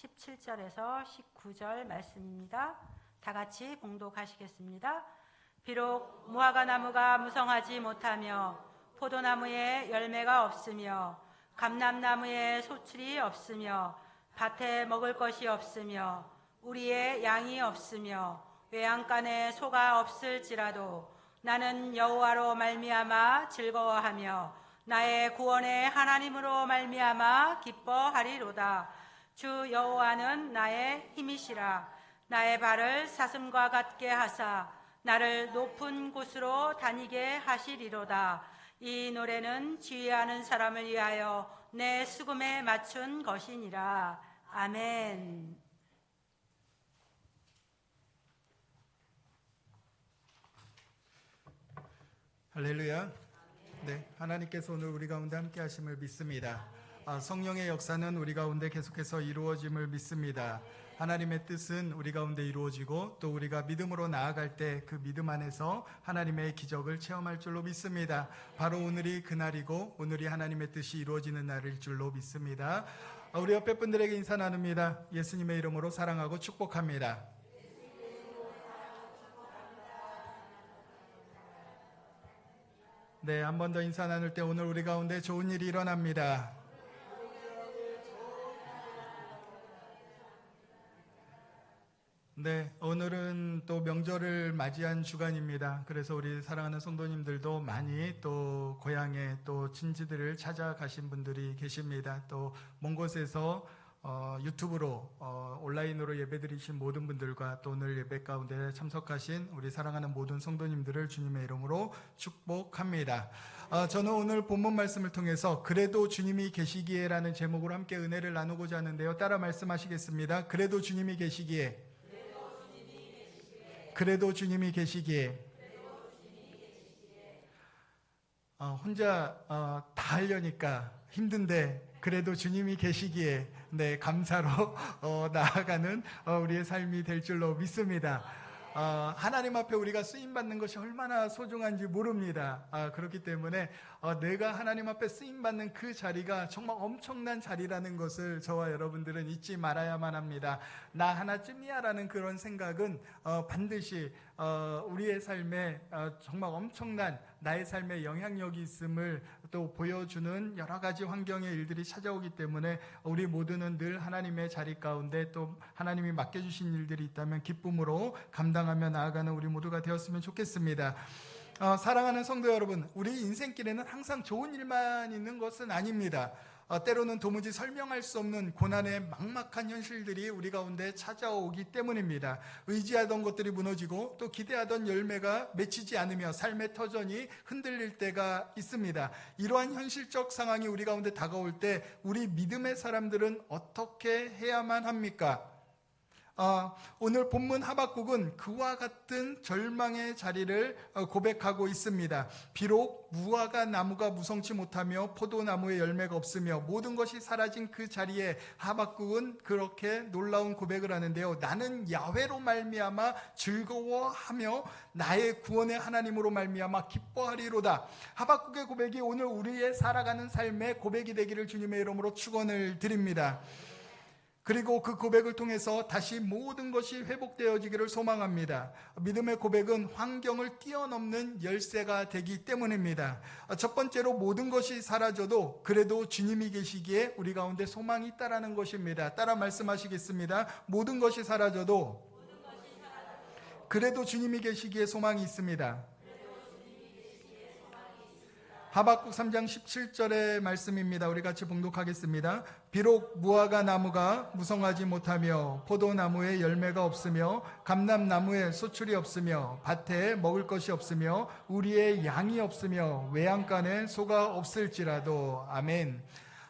17절에서 19절 말씀입니다. 다 같이 봉독하시겠습니다. 비록 무화과 나무가 무성하지 못하며 포도나무에 열매가 없으며 감람나무에 소출이 없으며 밭에 먹을 것이 없으며 우리의 양이 없으며 외양간에 소가 없을지라도 나는 여호와로 말미암아 즐거워하며 나의 구원의 하나님으로 말미암아 기뻐하리로다. 주 여호와는 나의 힘이시라. 나의 발을 사슴과 같게 하사 나를 높은 곳으로 다니게 하시리로다. 이 노래는 지휘하는 사람을 위하여 내 수금에 맞춘 것이니라. 아멘. 할렐루야. 네, 하나님께서 오늘 우리 가운데 함께 하심을 믿습니다. 성령의 역사는 우리 가운데 계속해서 이루어짐을 믿습니다. 하나님의 뜻은 우리 가운데 이루어지고 또 우리가 믿음으로 나아갈 때 그 믿음 안에서 하나님의 기적을 체험할 줄로 믿습니다. 바로 오늘이 그날이고 오늘이 하나님의 뜻이 이루어지는 날일 줄로 믿습니다. 우리 옆에 분들에게 인사 나눕니다. 예수님의 이름으로 사랑하고 축복합니다. 네, 한 번 더 인사 나눌 때 오늘 우리 가운데 좋은 일이 일어납니다. 네, 오늘은 또 명절을 맞이한 주간입니다. 그래서 우리 사랑하는 성도님들도 많이 또 고향에 또 친지들을 찾아가신 분들이 계십니다. 또 먼 곳에서 유튜브로 온라인으로 예배드리신 모든 분들과 또 오늘 예배 가운데 참석하신 우리 사랑하는 모든 성도님들을 주님의 이름으로 축복합니다. 저는 오늘 본문 말씀을 통해서 그래도 주님이 계시기에 라는 제목으로 함께 은혜를 나누고자 하는데요. 따라 말씀하시겠습니다. 그래도 주님이 계시기에. 그래도 주님이 계시기에. 혼자 다 하려니까 힘든데 그래도 주님이 계시기에 네, 감사로 나아가는 우리의 삶이 될 줄로 믿습니다. 하나님 앞에 우리가 쓰임받는 것이 얼마나 소중한지 모릅니다. 그렇기 때문에 내가 하나님 앞에 쓰임받는 그 자리가 정말 엄청난 자리라는 것을 저와 여러분들은 잊지 말아야만 합니다. 나 하나쯤이야 라는 그런 생각은 반드시 우리의 삶에 정말 엄청난 나의 삶에 영향력이 있음을 또 보여주는 여러 가지 환경의 일들이 찾아오기 때문에 우리 모두는 늘 하나님의 자리 가운데 또 하나님이 맡겨주신 일들이 있다면 기쁨으로 감당하며 나아가는 우리 모두가 되었으면 좋겠습니다. 사랑하는 성도 여러분, 우리 인생길에는 항상 좋은 일만 있는 것은 아닙니다. 때로는 도무지 설명할 수 없는 고난의 막막한 현실들이 우리 가운데 찾아오기 때문입니다. 의지하던 것들이 무너지고 또 기대하던 열매가 맺히지 않으며 삶의 터전이 흔들릴 때가 있습니다. 이러한 현실적 상황이 우리 가운데 다가올 때 우리 믿음의 사람들은 어떻게 해야만 합니까? 오늘 본문 하박국은 그와 같은 절망의 자리를 고백하고 있습니다. 비록 무화과 나무가 무성치 못하며 포도나무에 열매가 없으며 모든 것이 사라진 그 자리에 하박국은 그렇게 놀라운 고백을 하는데요. 나는 야훼로 말미암아 즐거워하며 나의 구원의 하나님으로 말미암아 기뻐하리로다. 하박국의 고백이 오늘 우리의 살아가는 삶의 고백이 되기를 주님의 이름으로 축원을 드립니다. 그리고 그 고백을 통해서 다시 모든 것이 회복되어지기를 소망합니다. 믿음의 고백은 환경을 뛰어넘는 열쇠가 되기 때문입니다. 첫 번째로 모든 것이 사라져도 그래도 주님이 계시기에 우리 가운데 소망이 있다라는 것입니다. 따라 말씀하시겠습니다. 모든 것이 사라져도 그래도 주님이 계시기에 소망이 있습니다. 하박국 3장 17절의 말씀입니다. 우리 같이 봉독하겠습니다. 비록 무화과 나무가 무성하지 못하며 포도나무에 열매가 없으며 감람나무에 소출이 없으며 밭에 먹을 것이 없으며 우리의 양이 없으며 외양간에 소가 없을지라도. 아멘.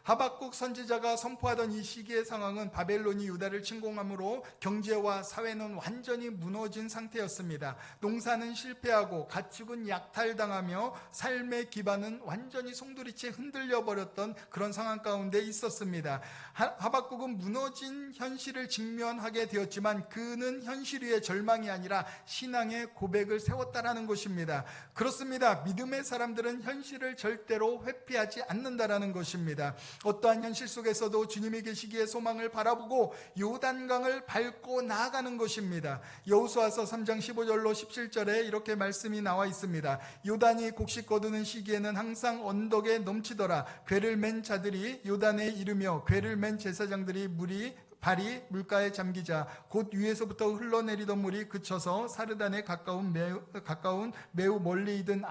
하박국 선지자가 선포하던 이 시기의 상황은 바벨론이 유다를 침공함으로 경제와 사회는 완전히 무너진 상태였습니다. 농사는 실패하고 가축은 약탈당하며 삶의 기반은 완전히 송두리째 흔들려 버렸던 그런 상황 가운데 있었습니다. 하박국은 무너진 현실을 직면하게 되었지만 그는 현실 위에 절망이 아니라 신앙의 고백을 세웠다라는 것입니다. 그렇습니다. 믿음의 사람들은 현실을 절대로 회피하지 않는다라는 것입니다. 어떠한 현실 속에서도 주님이 계시기에 소망을 바라보고 요단강을 밟고 나아가는 것입니다. 여호수아서 3장 15절로 17절에 이렇게 말씀이 나와 있습니다. 요단이 곡식 거두는 시기에는 항상 언덕에 넘치더라. 궤를 맨 자들이 요단에 이르며 궤를 맨 제사장들이 발이 물가에 잠기자 곧 위에서부터 흘러내리던 물이 그쳐서 사르단에 가까운 매우 멀리 있던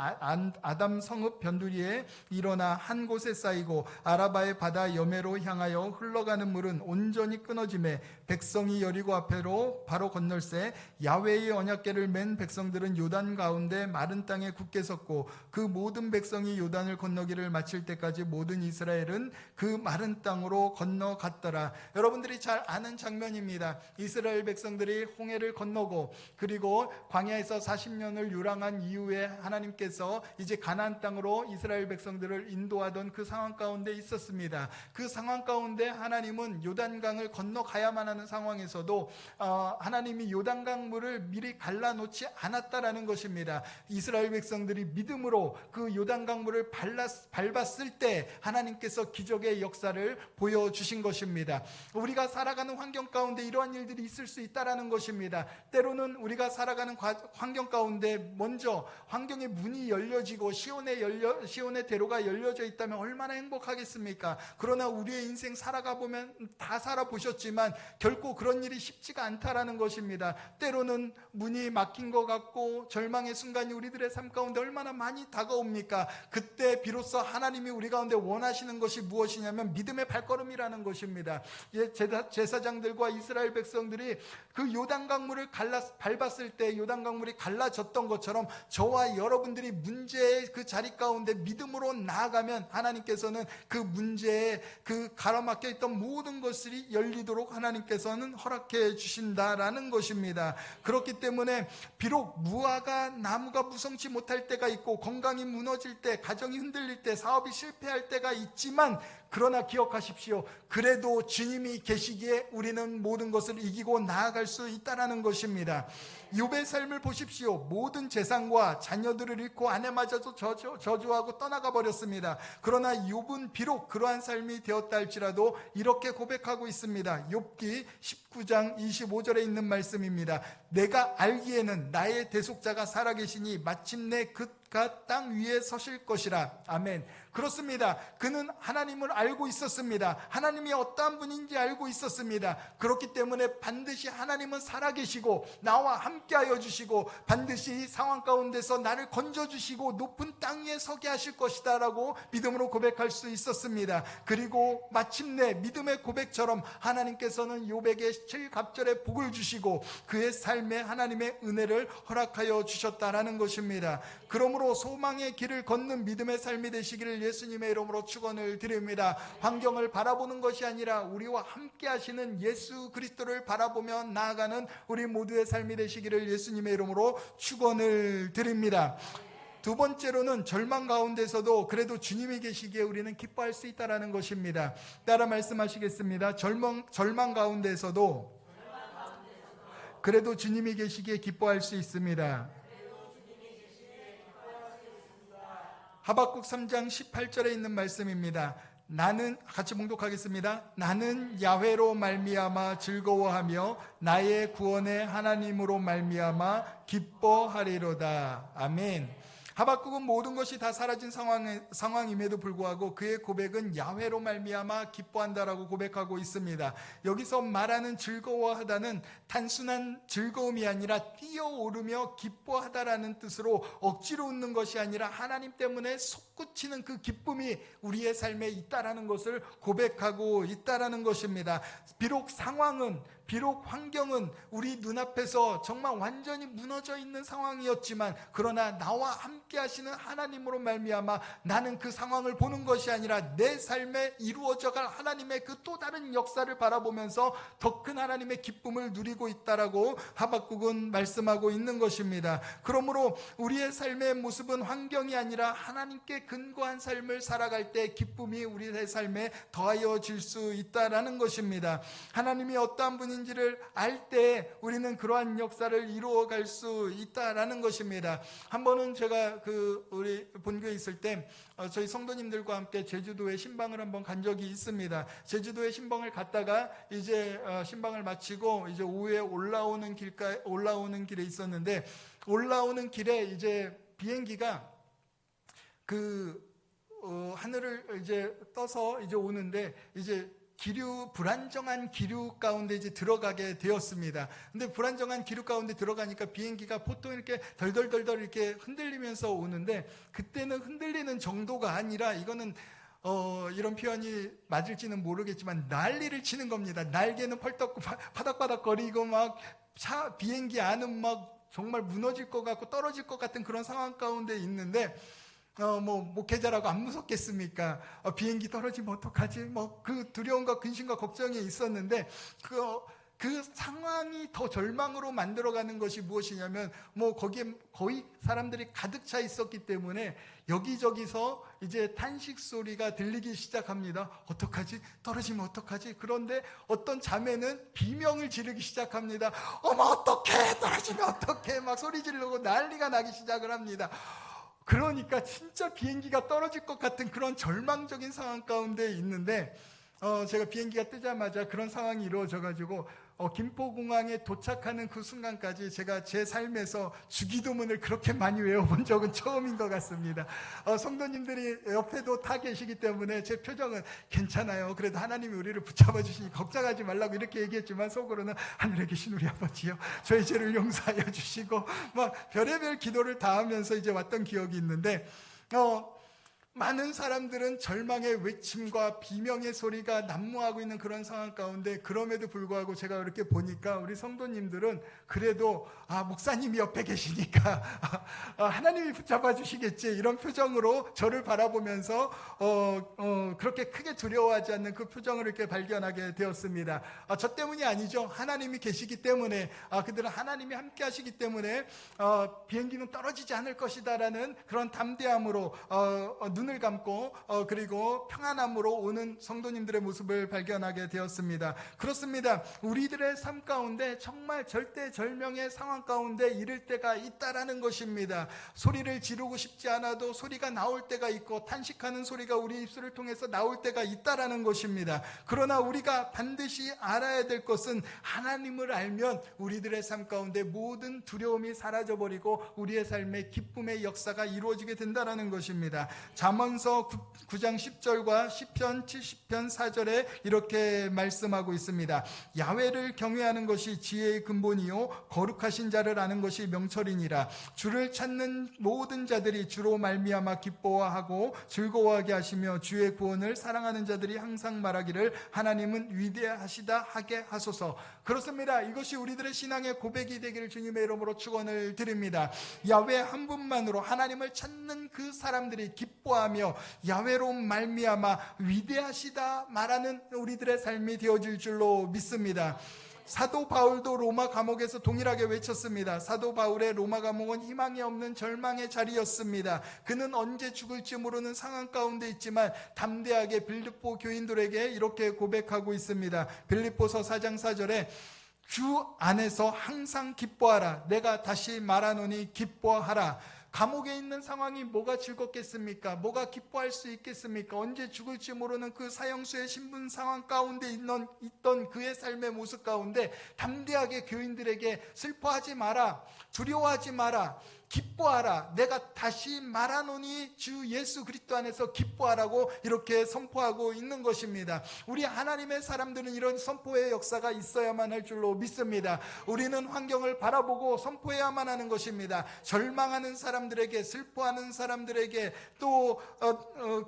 아담 성읍 변두리에 일어나 한 곳에 쌓이고 아라바의 바다 여매로 향하여 흘러가는 물은 온전히 끊어지매 백성이 여리고 앞으로 바로 건널새 야훼의 언약궤를 맨 백성들은 요단 가운데 마른 땅에 굳게 섰고 그 모든 백성이 요단을 건너기를 마칠 때까지 모든 이스라엘은 그 마른 땅으로 건너갔더라. 여러분들이 잘 아는 장면입니다. 이스라엘 백성들이 홍해를 건너고 그리고 광야에서 40년을 유랑한 이후에 하나님께서 이제 가나안 땅으로 이스라엘 백성들을 인도하던 그 상황 가운데 있었습니다. 그 상황 가운데 하나님은 요단강을 건너가야만 하는 상황에서도 하나님이 요단강 물을 미리 갈라놓지 않았다라는 것입니다. 이스라엘 백성들이 믿음으로 그 요단강 물을 밟았을 때 하나님께서 기적의 역사를 보여주신 것입니다. 우리가 살아가는 환경 가운데 이러한 일들이 있을 수 있다라는 것입니다. 때로는 우리가 살아가는 환경 가운데 먼저 환경의 문이 열려지고 시온의 대로가 열려져 있다면 얼마나 행복하겠습니까? 그러나 우리의 인생 살아가 보면 다 살아보셨지만 결코 그런 일이 쉽지가 않다라는 것입니다. 때로는 문이 막힌 것 같고 절망의 순간이 우리들의 삶 가운데 얼마나 많이 다가옵니까? 그때 비로소 하나님이 우리 가운데 원하시는 것이 무엇이냐면 믿음의 발걸음이라는 것입니다. 제사장들과 이스라엘 백성들이 그 요단강물을 밟았을 때 요단강물이 갈라졌던 것처럼 저와 여러분들이 문제의 그 자리 가운데 믿음으로 나아가면 하나님께서는 그 문제에 그 가로막혀 있던 모든 것들이 열리도록 하나님께서는 허락해 주신다라는 것입니다. 그렇기 때문에 비록 무화과 나무가 무성치 못할 때가 있고 건강이 무너질 때, 가정이 흔들릴 때, 사업이 실패할 때가 있지만 그러나 기억하십시오. 그래도 주님이 계시기에 우리는 모든 것을 이기고 나아갈 수 있다는 것입니다. 욥의 삶을 보십시오. 모든 재산과 자녀들을 잃고 아내마저도 저주하고 떠나가 버렸습니다. 그러나 욥은 비록 그러한 삶이 되었다 할지라도 이렇게 고백하고 있습니다. 욥기 19장 25절에 있는 말씀입니다. 내가 알기에는 나의 대속자가 살아계시니 마침내 그가 땅 위에 서실 것이라. 아멘. 그렇습니다. 그는 하나님을 알고 있었습니다. 하나님이 어떠한 분인지 알고 있었습니다. 그렇기 때문에 반드시 하나님은 살아계시고 나와 함께하여 주시고 반드시 이 상황 가운데서 나를 건져주시고 높은 땅 위에 서게 하실 것이다 라고 믿음으로 고백할 수 있었습니다. 그리고 마침내 믿음의 고백처럼 하나님께서는 욥에게 7갑절의 복을 주시고 그의 삶에 하나님의 은혜를 허락하여 주셨다라는 것입니다. 그러므로 소망의 길을 걷는 믿음의 삶이 되시기를 예수님의 이름으로 축원을 드립니다. 환경을 바라보는 것이 아니라 우리와 함께 하시는 예수 그리스도를 바라보며 나아가는 우리 모두의 삶이 되시기를 예수님의 이름으로 축원을 드립니다. 두 번째로는 절망 가운데서도 그래도 주님이 계시기에 우리는 기뻐할 수 있다는 것입니다. 따라 말씀하시겠습니다. 절망 가운데서도 그래도 주님이 계시기에 기뻐할 수 있습니다. 하박국 3장 18절에 있는 말씀입니다. 나는, 같이 봉독하겠습니다. 나는 야훼로 말미암아 즐거워하며 나의 구원의 하나님으로 말미암아 기뻐하리로다. 아멘. 하박국은 모든 것이 다 사라진 상황임에도 불구하고 그의 고백은 야훼로 말미암아 기뻐한다라고 고백하고 있습니다. 여기서 말하는 즐거워하다는 단순한 즐거움이 아니라 뛰어오르며 기뻐하다라는 뜻으로 억지로 웃는 것이 아니라 하나님 때문에 솟구치는 그 기쁨이 우리의 삶에 있다라는 것을 고백하고 있다라는 것입니다. 비록 환경은 우리 눈앞에서 정말 완전히 무너져 있는 상황이었지만 그러나 나와 함께 하시는 하나님으로 말미암아 나는 그 상황을 보는 것이 아니라 내 삶에 이루어져갈 하나님의 그 또 다른 역사를 바라보면서 더 큰 하나님의 기쁨을 누리고 있다라고 하박국은 말씀하고 있는 것입니다. 그러므로 우리의 삶의 모습은 환경이 아니라 하나님께 근거한 삶을 살아갈 때 기쁨이 우리의 삶에 더하여질 수 있다라는 것입니다. 하나님이 어떠한 분인지 무엇인지를 알 때 우리는 그러한 역사를 이루어갈 수 있다라는 것입니다. 한 번은 제가 우리 본교에 있을 때 저희 성도님들과 함께 제주도에 신방을 한번 간 적이 있습니다. 제주도에 신방을 갔다가 이제 신방을 마치고 이제 오후에 올라오는 길에 있었는데, 올라오는 길에 이제 비행기가 하늘을 이제 떠서 이제 오는데, 이제 불안정한 기류 가운데 이제 들어가게 되었습니다. 근데 불안정한 기류 가운데 들어가니까 비행기가 보통 이렇게 덜덜덜덜 이렇게 흔들리면서 오는데, 그때는 흔들리는 정도가 아니라 이거는 이런 표현이 맞을지는 모르겠지만 난리를 치는 겁니다. 날개는 펄떡 파닥파닥 거리고 막 비행기 안은 막 정말 무너질 것 같고 떨어질 것 같은 그런 상황 가운데 있는데, 목회자라고 안 무섭겠습니까? 비행기 떨어지면 어떡하지? 그 두려움과 근심과 걱정이 있었는데, 그 상황이 더 절망으로 만들어가는 것이 무엇이냐면, 거기에 거의 사람들이 가득 차 있었기 때문에 여기저기서 이제 탄식 소리가 들리기 시작합니다. 어떡하지? 떨어지면 어떡하지? 그런데 어떤 자매는 비명을 지르기 시작합니다. 어머, 어떡해! 떨어지면 어떡해! 막 소리 지르고 난리가 나기 시작을 합니다. 그러니까 진짜 비행기가 떨어질 것 같은 그런 절망적인 상황 가운데 있는데, 제가 비행기가 뜨자마자 그런 상황이 이루어져가지고 김포공항에 도착하는 그 순간까지 제가 제 삶에서 주기도문을 그렇게 많이 외워본 적은 처음인 것 같습니다. 성도님들이 옆에도 타 계시기 때문에 제 표정은 괜찮아요. 그래도 하나님이 우리를 붙잡아 주시니 걱정하지 말라고 이렇게 얘기했지만, 속으로는 하늘에 계신 우리 아버지요, 저의 죄를 용서하여 주시고 막 별의별 기도를 다 하면서 이제 왔던 기억이 있는데, 많은 사람들은 절망의 외침과 비명의 소리가 난무하고 있는 그런 상황 가운데, 그럼에도 불구하고 제가 이렇게 보니까 우리 성도님들은 그래도 목사님이 옆에 계시니까 하나님이 붙잡아 주시겠지, 이런 표정으로 저를 바라보면서 그렇게 크게 두려워하지 않는 그 표정을 이렇게 발견하게 되었습니다. 저 때문이 아니죠. 하나님이 계시기 때문에, 그들은 하나님이 함께 하시기 때문에 비행기는 떨어지지 않을 것이다라는 그런 담대함으로 눈을 감고 그리고 평안함으로 오는 성도님들의 모습을 발견하게 되었습니다. 그렇습니다. 우리들의 삶 가운데 정말 절대절명의 상황 가운데 이를 때가 있다라는 것입니다. 소리를 지르고 싶지 않아도 소리가 나올 때가 있고, 탄식하는 소리가 우리 입술을 통해서 나올 때가 있다라는 것입니다. 그러나 우리가 반드시 알아야 될 것은, 하나님을 알면 우리들의 삶 가운데 모든 두려움이 사라져버리고 우리의 삶의 기쁨의 역사가 이루어지게 된다는 것입니다. 잠언서 9장 10절과 시편 70편 4절에 이렇게 말씀하고 있습니다. 야훼를 경외하는 것이 지혜의 근본이요 거룩하신 자를 아는 것이 명철이니라. 주를 찾는 모든 자들이 주로 말미암아 기뻐하고 즐거워하게 하시며, 주의 구원을 사랑하는 자들이 항상 말하기를 하나님은 위대하시다 하게 하소서. 그렇습니다. 이것이 우리들의 신앙의 고백이 되기를 주님의 이름으로 축원을 드립니다. 야훼 한 분만으로 하나님을 찾는 그 사람들이 기뻐하며 야훼로 말미암아 위대하시다 말하는 우리들의 삶이 되어질 줄로 믿습니다. 사도 바울도 로마 감옥에서 동일하게 외쳤습니다. 사도 바울의 로마 감옥은 희망이 없는 절망의 자리였습니다. 그는 언제 죽을지 모르는 상황 가운데 있지만 담대하게 빌립보 교인들에게 이렇게 고백하고 있습니다. 빌립보서 4장 4절에 주 안에서 항상 기뻐하라. 내가 다시 말하노니 기뻐하라. 감옥에 있는 상황이 뭐가 즐겁겠습니까? 뭐가 기뻐할 수 있겠습니까? 언제 죽을지 모르는 그 사형수의 신분 상황 가운데 있던 그의 삶의 모습 가운데 담대하게 교인들에게 슬퍼하지 마라, 두려워하지 마라, 기뻐하라. 내가 다시 말하노니 주 예수 그리스도 안에서 기뻐하라고 이렇게 선포하고 있는 것입니다. 우리 하나님의 사람들은 이런 선포의 역사가 있어야만 할 줄로 믿습니다. 우리는 환경을 바라보고 선포해야만 하는 것입니다. 절망하는 사람들에게, 슬퍼하는 사람들에게, 또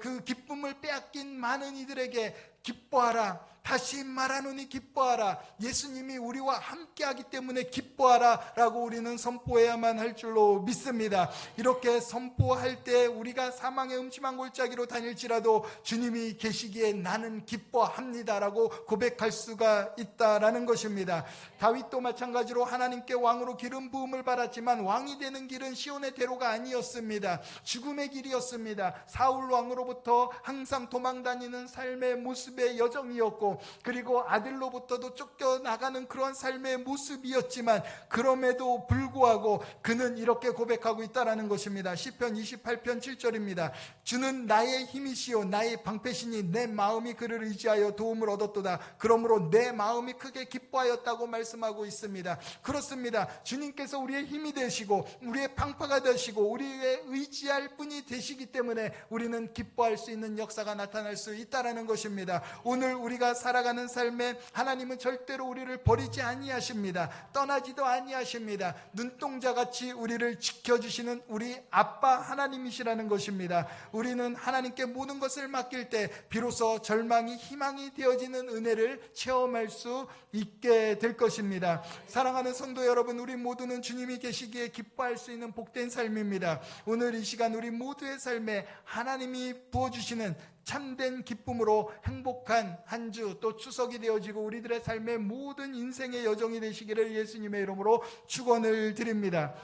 그 기쁨을 빼앗긴 많은 이들에게 기뻐하라, 다시 말하노니 기뻐하라, 예수님이 우리와 함께하기 때문에 기뻐하라 라고 우리는 선포해야만 할 줄로 믿습니다. 이렇게 선포할 때 우리가 사망의 음침한 골짜기로 다닐지라도 주님이 계시기에 나는 기뻐합니다 라고 고백할 수가 있다라는 것입니다. 다윗도 마찬가지로 하나님께 왕으로 기름 부음을 받았지만 왕이 되는 길은 시온의 대로가 아니었습니다. 죽음의 길이었습니다. 사울 왕으로부터 항상 도망다니는 삶의 모습의 여정이었고, 힘들고 그리고 아들로부터도 쫓겨나가는 그런 삶의 모습이었지만 그럼에도 불구하고 그는 이렇게 고백하고 있다라는 것입니다. 시편 28편 7절입니다. 주는 나의 힘이시요 나의 방패시니 내 마음이 그를 의지하여 도움을 얻었도다. 그러므로 내 마음이 크게 기뻐하였다고 말씀하고 있습니다. 그렇습니다. 주님께서 우리의 힘이 되시고 우리의 방패가 되시고 우리의 의지할 분이 되시기 때문에 우리는 기뻐할 수 있는 역사가 나타날 수 있다라는 것입니다. 오늘 우리가 살아가는 삶에 하나님은 절대로 우리를 버리지 아니하십니다. 떠나지도 아니하십니다. 눈동자같이 우리를 지켜주시는 우리 아빠 하나님이시라는 것입니다. 우리는 하나님께 모든 것을 맡길 때 비로소 절망이 희망이 되어지는 은혜를 체험할 수 있게 될 것입니다. 사랑하는 성도 여러분, 우리 모두는 주님이 계시기에 기뻐할 수 있는 복된 삶입니다. 오늘 이 시간 우리 모두의 삶에 하나님이 부어주시는 참된 기쁨으로 행복한 한 주 또 추석이 되어지고 우리들의 삶의 모든 인생의 여정이 되시기를 예수님의 이름으로 축원을 드립니다.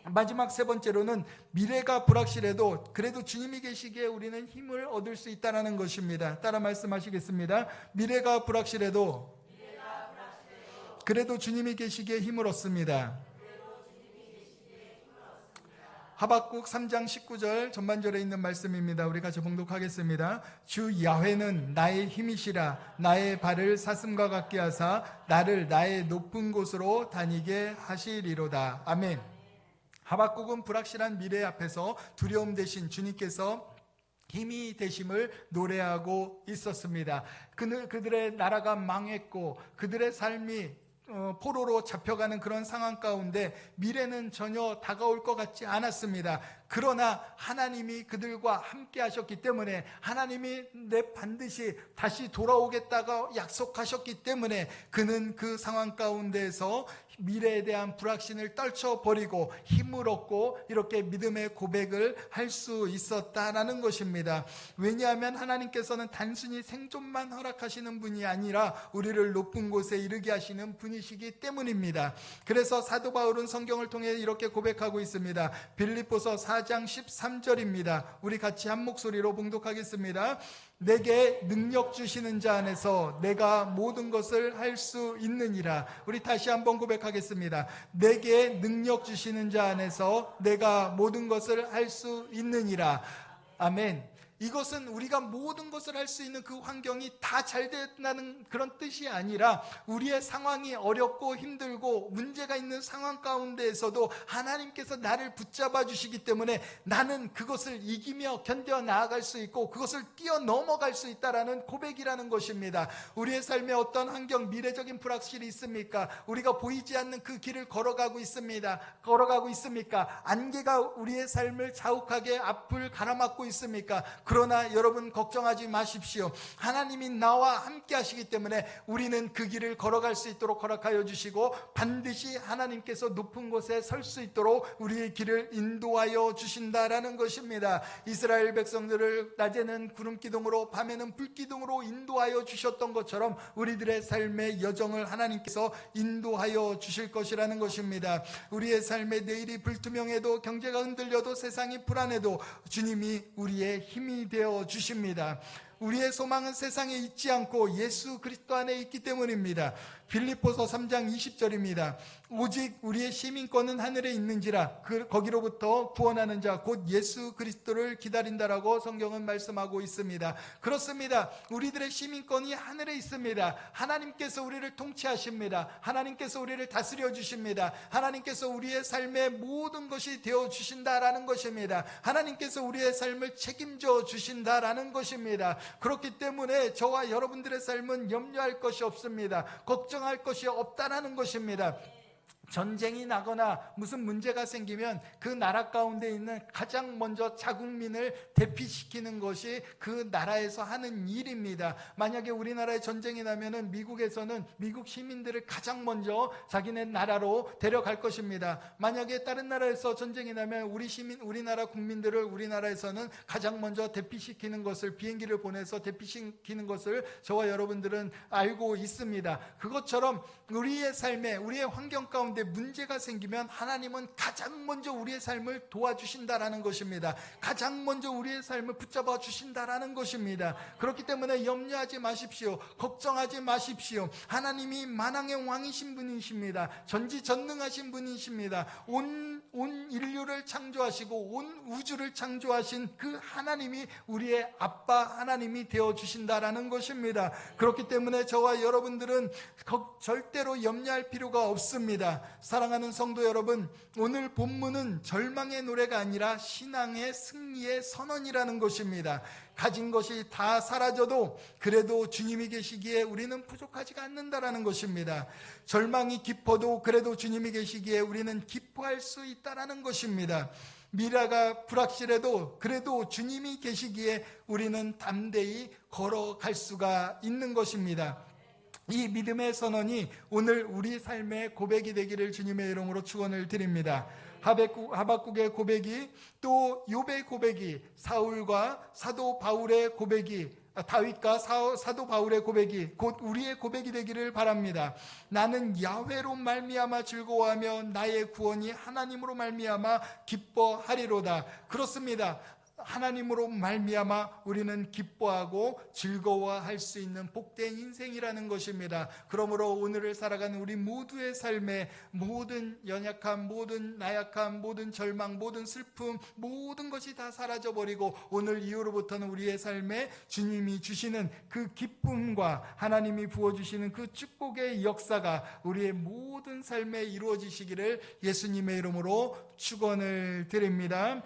마지막 세 번째로는 미래가 불확실해도 그래도 주님이 계시기에 우리는 힘을 얻을 수 있다는 것입니다. 따라 말씀하시겠습니다. 미래가 불확실해도 그래도 주님이 계시기에 힘을 얻습니다. 하박국 3장 19절 전반절에 있는 말씀입니다. 우리 같이 봉독하겠습니다. 주 야훼는 나의 힘이시라 나의 발을 사슴과 같게 하사 나를 나의 높은 곳으로 다니게 하시리로다. 아멘. 하박국은 불확실한 미래 앞에서 두려움 대신 주님께서 힘이 되심을 노래하고 있었습니다. 그들의 나라가 망했고 그들의 삶이 포로로 잡혀가는 그런 상황 가운데 미래는 전혀 다가올 것 같지 않았습니다. 그러나 하나님이 그들과 함께 하셨기 때문에 하나님이 반드시 다시 돌아오겠다고 약속하셨기 때문에 그는 그 상황 가운데에서 미래에 대한 불확신을 떨쳐버리고 힘을 얻고 이렇게 믿음의 고백을 할 수 있었다라는 것입니다. 왜냐하면 하나님께서는 단순히 생존만 허락하시는 분이 아니라 우리를 높은 곳에 이르게 하시는 분이시기 때문입니다. 그래서 사도 바울은 성경을 통해 이렇게 고백하고 있습니다. 빌립보서 4장 13절입니다. 우리 같이 한 목소리로 봉독하겠습니다. 내게 능력 주시는 자 안에서 내가 모든 것을 할 수 있느니라. 우리 다시 한번 고백하겠습니다. 내게 능력 주시는 자 안에서 내가 모든 것을 할 수 있느니라. 아멘. 이것은 우리가 모든 것을 할 수 있는 그 환경이 다 잘 된다는 그런 뜻이 아니라 우리의 상황이 어렵고 힘들고 문제가 있는 상황 가운데에서도 하나님께서 나를 붙잡아 주시기 때문에 나는 그것을 이기며 견뎌 나아갈 수 있고 그것을 뛰어넘어갈 수 있다라는 고백이라는 것입니다. 우리의 삶에 어떤 환경, 미래적인 불확실이 있습니까? 우리가 보이지 않는 그 길을 걸어가고 있습니다. 안개가 우리의 삶을 자욱하게 앞을 가로막고 있습니까? 그러나 여러분 걱정하지 마십시오. 하나님이 나와 함께 하시기 때문에 우리는 그 길을 걸어갈 수 있도록 허락하여 주시고 반드시 하나님께서 높은 곳에 설 수 있도록 우리의 길을 인도하여 주신다라는 것입니다. 이스라엘 백성들을 낮에는 구름기둥으로 밤에는 불기둥으로 인도하여 주셨던 것처럼 우리들의 삶의 여정을 하나님께서 인도하여 주실 것이라는 것입니다. 우리의 삶의 내일이 불투명해도 경제가 흔들려도 세상이 불안해도 주님이 우리의 힘이 되어 주십니다. 우리의 소망은 세상에 있지 않고 예수 그리스도 안에 있기 때문입니다. 빌립보서 3장 20절입니다. 오직 우리의 시민권은 하늘에 있는지라 거기로부터 구원하는 자 곧 예수 그리스도를 기다린다라고 성경은 말씀하고 있습니다. 그렇습니다. 우리들의 시민권이 하늘에 있습니다. 하나님께서 우리를 통치하십니다. 하나님께서 우리를 다스려 주십니다. 하나님께서 우리의 삶의 모든 것이 되어 주신다라는 것입니다. 하나님께서 우리의 삶을 책임져 주신다라는 것입니다. 그렇기 때문에 저와 여러분들의 삶은 염려할 것이 없습니다. 걱정할 것이 없다라는 것입니다. 전쟁이 나거나 무슨 문제가 생기면 그 나라 가운데 있는 가장 먼저 자국민을 대피시키는 것이 그 나라에서 하는 일입니다. 만약에 우리나라에 전쟁이 나면은 미국에서는 미국 시민들을 가장 먼저 자기네 나라로 데려갈 것입니다. 만약에 다른 나라에서 전쟁이 나면 우리나라 국민들을 우리나라에서는 가장 먼저 대피시키는 것을 비행기를 보내서 대피시키는 것을 저와 여러분들은 알고 있습니다. 그것처럼 우리의 삶에 우리의 환경 가운데 가운데 문제가 생기면 하나님은 가장 먼저 우리의 삶을 도와주신다라는 것입니다. 가장 먼저 우리의 삶을 붙잡아 주신다라는 것입니다. 그렇기 때문에 염려하지 마십시오. 걱정하지 마십시오. 하나님이 만왕의 왕이신 분이십니다. 전지전능하신 분이십니다. 온 인류를 창조하시고 온 우주를 창조하신 그 하나님이 우리의 아빠 하나님이 되어주신다라는 것입니다. 그렇기 때문에 저와 여러분들은 절대로 염려할 필요가 없습니다. 사랑하는 성도 여러분, 오늘 본문은 절망의 노래가 아니라 신앙의 승리의 선언이라는 것입니다. 가진 것이 다 사라져도 그래도 주님이 계시기에 우리는 부족하지가 않는다라는 것입니다. 절망이 깊어도 그래도 주님이 계시기에 우리는 기뻐할 수 있다라는 것입니다. 미래가 불확실해도 그래도 주님이 계시기에 우리는 담대히 걸어갈 수가 있는 것입니다. 이 믿음의 선언이 오늘 우리 삶의 고백이 되기를 주님의 이름으로 축원을 드립니다. 하박국의 고백이, 또 욥의 고백이, 사울과 사도 바울의 고백이, 다윗과 사도 바울의 고백이 곧 우리의 고백이 되기를 바랍니다. 나는 야훼로 말미암아 즐거워하며 나의 구원이 하나님으로 말미암아 기뻐하리로다. 그렇습니다. 하나님으로 말미암아 우리는 기뻐하고 즐거워할 수 있는 복된 인생이라는 것입니다. 그러므로 오늘을 살아가는 우리 모두의 삶에 모든 연약함, 모든 나약함, 모든 절망, 모든 슬픔, 모든 것이 다 사라져버리고 오늘 이후로부터는 우리의 삶에 주님이 주시는 그 기쁨과 하나님이 부어주시는 그 축복의 역사가 우리의 모든 삶에 이루어지시기를 예수님의 이름으로 축원을 드립니다.